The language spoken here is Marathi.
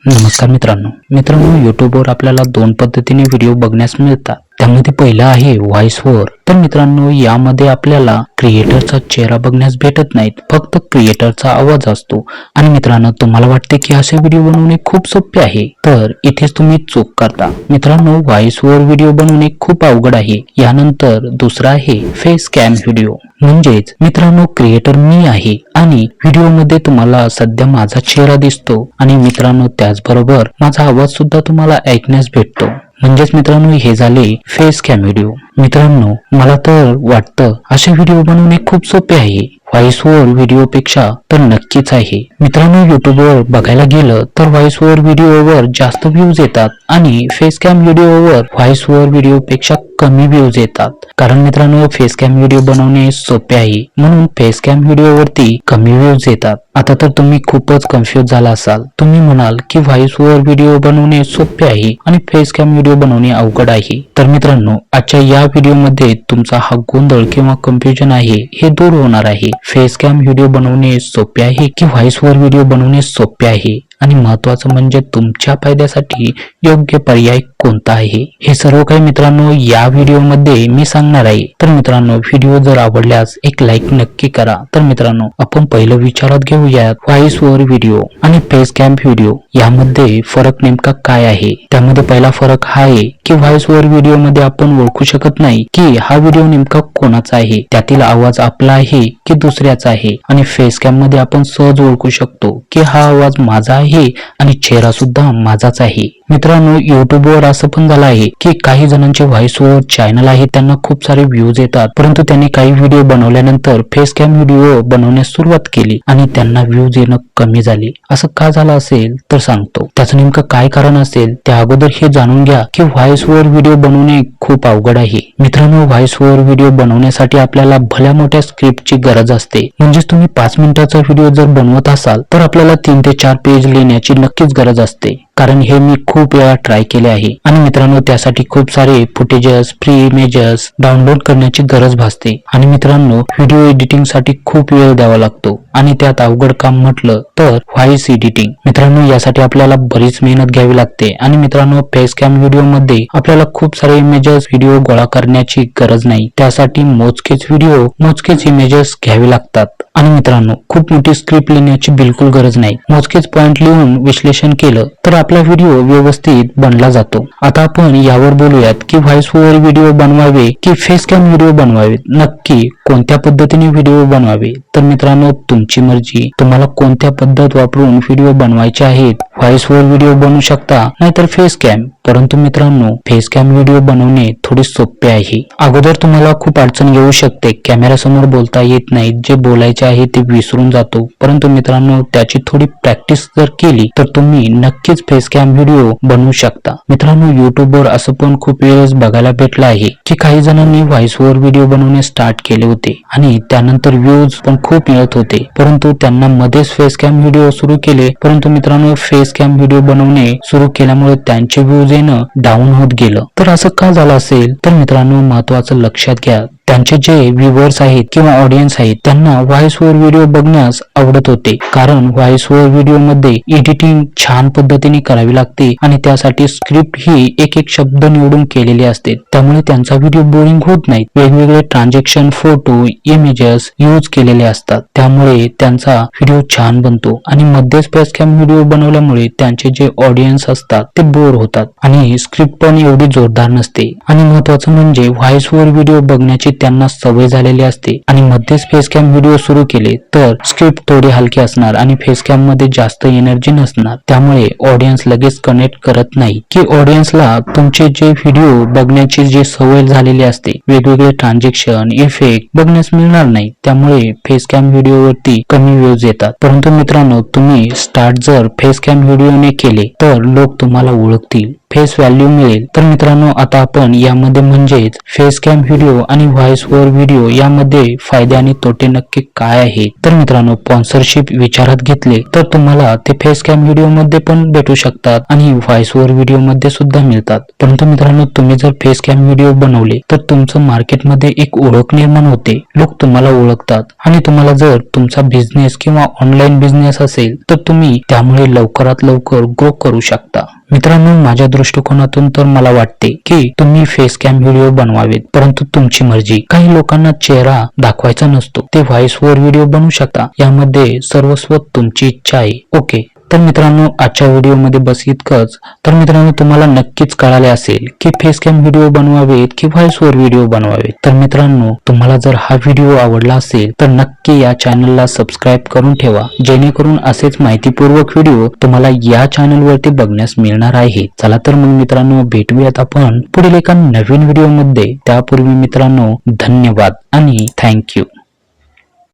नमस्कार मित्रांनो युट्यूबवर आपल्याला दोन पद्धतीने व्हिडिओ बघण्यास मिळतात। त्यामध्ये पहिला आहे व्हॉइस ओव्हर। तर मित्रांनो यामध्ये आपल्याला क्रिएटरचा चेहरा बघण्यास भेटत नाहीत, फक्त क्रिएटरचा आवाज असतो। आणि मित्रांनो तुम्हाला वाटते की असे व्हिडिओ बनवणे खूप सोपे आहे, तर इथेच तुम्ही चूक करता। मित्रांनो व्हॉइस ओव्हर व्हिडिओ बनवणे खूप अवघड आहे। यानंतर दुसरा आहे फेस कॅम व्हिडिओ। म्हणजेच मित्रांनो क्रिएटर मी आहे आणि व्हिडिओमध्ये तुम्हाला सध्या माझा चेहरा दिसतो आणि मित्रांनो त्याचबरोबर माझा आवाज सुद्धा तुम्हाला ऐकण्यास भेटतो। म्हणजेच मित्रांनो हे झाले फेस कॅम व्हिडिओ। मित्रांनो मला तर वाटतं असे व्हिडिओ बनवणे खूप सोपे आहे, व्हॉइस ओव्हर व्हिडिओ पेक्षा तर नक्कीच आहे। मित्रांनो युट्यूबवर बघायला गेलं तर व्हॉइस ओव्हर व्हिडिओवर जास्त व्ह्यूज येतात आणि फेस कॅम व्हिडिओवर व्हॉइस ओव्हर व्हिडिओ पेक्षा कमी व्ह्यूज येतात। कारण मित्रांनो फेस कॅम व्हिडिओ बनवणे सोपे आहे, म्हणून फेस कॅम व्हिडिओवरती कमी व्ह्यूज येतात। आता तर तुम्ही खूपच कन्फ्युज झाला असाल। तुम्ही म्हणाल की व्हॉइस ओव्हर व्हिडिओ बनवणे सोपे आहे आणि फेस कॅम व्हिडिओ बनवणे अवघड आहे। तर मित्रांनो आजच्या या व्हिडिओमध्ये तुमचा हा गोंधळ किंवा कन्फ्युजन आहे हे दूर होणार आहे। फेस कॅम व्हिडिओ बनवणे सोपे आहे की व्हॉइस ओव्हर व्हिडिओ बनवणे सोपे आहे, आणि महत्त्वाचं म्हणजे तुमच्या फायद्यासाठी योग्य पर्याय कोणता आहे हे सर्व काही मित्रांनो या व्हिडिओमध्ये मी सांगणार आहे। तर मित्रांनो व्हिडिओ जर आवडल्यास एक लाईक नक्की करा। तर मित्रांनो आपण पहिलं विचारात घेऊयात व्हॉइस ओव्हर व्हिडिओ आणि फेस कॅम व्हिडिओ यामध्ये फरक नेमका काय आहे। त्यामध्ये पहिला फरक हा आहे की व्हॉइस ओव्हर व्हिडिओ मध्ये आपण ओळखू शकत नाही की हा व्हिडिओ नेमका कोणाचा आहे, त्यातील आवाज आपला आहे की दुसऱ्याचा आहे। आणि फेस कॅम मध्ये आपण सहज ओळखू शकतो की हा आवाज माझा आहे आणि चेहरा सुद्धा माझाच आहे। मित्रांनो युट्यूबवर असं पण झालं आहे की काही जणांचे व्हॉइस ओव्हर चॅनल आहे, त्यांना खूप सारे व्ह्यूज येतात, परंतु त्यांनी काही व्हिडिओ बनवल्यानंतर फेस कॅम व्हिडिओ बनवण्यास सुरुवात केली आणि त्यांना व्ह्यूज येणं कमी झाले। असं का झालं असेल तर सांगतो, त्याचं नेमकं काय कारण असेल त्या अगोदर हे जाणून घ्या की व्हॉइस ओव्हर व्हिडिओ बनवणे खूप अवघड आहे। मित्रांनो व्हॉइस ओव्हर व्हिडिओ बनवण्यासाठी आपल्याला भल्या मोठ्या स्क्रिप्टची गरज असते। म्हणजेच तुम्ही 5 मिनिटाचा व्हिडिओ जर बनवत असाल तर आपल्याला 3 ते 4 पेज लिहिण्याची नक्कीच गरज असते, कारण हे मी खूप वेळा ट्राय केले आहे। आणि मित्रांनो त्यासाठी खूप सारे फुटेजेस, फ्री इमेजेस डाउनलोड करण्याची गरज भासते। आणि मित्रांनो व्हिडिओ एडिटिंग साठी खूप वेळ द्यावा लागतो, आणि त्यात अवघड काम म्हटलं तर व्हॉइस एडिटिंग। मित्रांनो यासाठी आपल्याला बरीच मेहनत घ्यावी लागते। आणि मित्रांनो फेस कॅम व्हिडिओ मध्ये आपल्याला खूप सारे इमेजेस व्हिडिओ गोळा करण्याची गरज नाही, त्यासाठी मोजकेच व्हिडिओ मोजकेच इमेजेस घ्यावे लागतात। आणि मित्रांनो खूप मोठी स्क्रिप्ट लिहिण्याची बिलकुल गरज नाही, मोजकेच पॉइंट लिहून विश्लेषण केलं तर आपला व्हिडिओ व्यवस्थित बनला जातो। आता आपण यावर बोलूयात की व्हॉइस ओव्हर व्हिडिओ बनवावे की फेस कॅम व्हिडिओ बनवावे, नक्की कोणत्या पद्धतीने व्हिडिओ बनवावे। तर मित्रांनो तुमची मर्जी, तुम्हाला कोणत्या पद्धत वापरून व्हिडिओ बनवायचे आहेत। व्हॉइस ओव्हर व्हिडिओ बनवू शकता, नाहीतर फेस कॅम, परंतु मित्रांनो फेस कॅम व्हिडिओ बनवणे थोडे सोपे आहे। अगोदर तुम्हाला खूप अडचण येऊ शकते, कॅमेरा समोर बोलता येत नाही, जे बोलायचे आहे ते विसरून जातो, परंतु मित्रांनो त्याची थोडी प्रॅक्टिस जर केली तर तुम्ही नक्कीच फेस कॅम व्हिडिओ बनवू शकता। मित्रांनो युट्यूबवर असं पण खूप वेळेस बघायला भेटलं आहे की काही जणांनी व्हॉइस ओव्हर व्हिडिओ बनवणे स्टार्ट केले होते आणि त्यानंतर व्ह्यूज पण खूप मिळत होते, परंतु त्यांना मध्येच फेस कॅम व्हिडिओ सुरू केले, परंतु मित्रांनो फेस कॅम व्हिडिओ बनवणे सुरू केल्यामुळे त्यांचे व्ह्यूज येणं डाऊन होत गेलं। तर असं का झालं असेल तर मित्रांनो महत्वाचं लक्षात घ्या, त्यांचे जे व्ह्यूअर्स आहेत किंवा ऑडियन्स आहेत त्यांना व्हॉइस ओव्हर व्हिडिओ बघण्यास आवडत होते, कारण व्हॉइस ओव्हर व्हिडिओ मध्ये एडिटिंग छान पद्धतीने करावी लागते आणि त्यासाठी स्क्रिप्ट ही एक एक शब्द निवडून केलेले असते, त्यामुळे त्यांचा व्हिडिओ बोरिंग होत नाही। वेगवेगळे ट्रान्झॅक्शन, फोटो, इमेजेस यूज केलेले असतात, त्यामुळे त्यांचा व्हिडिओ छान बनतो। आणि मध्येच फेस कॅम व्हिडिओ बनवल्यामुळे त्यांचे जे ऑडियन्स असतात ते बोर होतात आणि स्क्रिप्ट पण एवढी जोरदार नसते। आणि महत्वाचं म्हणजे व्हॉइस ओव्हर व्हिडिओ बघण्याची त्यांना सवय झालेली असते, आणि मध्येच फेस कॅम व्हिडिओ सुरू केले तर स्क्रिप्ट थोडी हलकी असणार आणि फेस कॅम मध्ये जास्त एनर्जी नसणार, त्यामुळे ऑडियन्स लगेच कनेक्ट करत नाही की ऑडियन्सला तुमचे जे व्हिडिओ बघण्याची जी सवय झालेली असते, वेगवेगळे ट्रान्झॅक्शन, इफेक्ट बघण्यास मिळणार नाही, त्यामुळे फेस कॅम व्हिडिओवरती कमी व्ह्यूज येतात। परंतु मित्रांनो तुम्ही स्टार्ट जर फेस कॅम व्हिडिओने केले तर लोक तुम्हाला ओळखतील फेस व्हॅल्यू मिळेल. तर मित्रांनो आता आपण यामध्ये म्हणजेच फेस कॅम व्हिडिओ आणि व्हॉइस ओव्हर व्हिडिओ यामध्ये फायदे आणि तोटे नक्की काय आहे. तर मित्रांनो स्पॉन्सरशिप विचारात घेतले तर तुम्हाला ते फेस कॅम व्हिडिओ मध्ये पण भेटू शकतात आणि व्हॉइस ओव्हर व्हिडिओ मध्ये सुद्धा मिळतात. परंतु मित्रांनो तुम्ही जर फेस कॅम व्हिडिओ बनवले तर तुमचं मार्केटमध्ये एक ओळख निर्माण होते, लोक तुम्हाला ओळखतात आणि तुम्हाला जर तुमचा बिझनेस किंवा ऑनलाईन बिझनेस असेल तर तुम्ही त्यामुळे लवकरात लवकर ग्रो करू शकता. मित्रांनो माझ्या दृष्टिकोनातून तर मला वाटते की तुम्ही फेस कॅम व्हिडिओ बनवावेत, परंतु तुमची मर्जी. काही लोकांना चेहरा दाखवायचा नसतो, ते व्हॉइस ओव्हर व्हिडिओ बनवू शकता, यामध्ये सर्वस्व तुमची इच्छा आहे. ओके, तर मित्रांनो आजच्या व्हिडिओमध्ये बस इतकंच. तर मित्रांनो तुम्हाला नक्कीच कळाले असेल की फेस कॅम व्हिडिओ बनवावेत की व्हॉइस ओव्हर व्हिडिओ बनवावेत. तर मित्रांनो तुम्हाला जर हा व्हिडिओ आवडला असेल तर नक्की या चॅनलला सबस्क्राईब करून ठेवा, जेणेकरून असेच माहितीपूर्वक व्हिडिओ तुम्हाला या चॅनलवरती बघण्यास मिळणार आहे. चला तर मग मित्रांनो भेटूयात आपण पुढील एका नवीन व्हिडिओमध्ये. त्यापूर्वी मित्रांनो धन्यवाद आणि थँक्यू.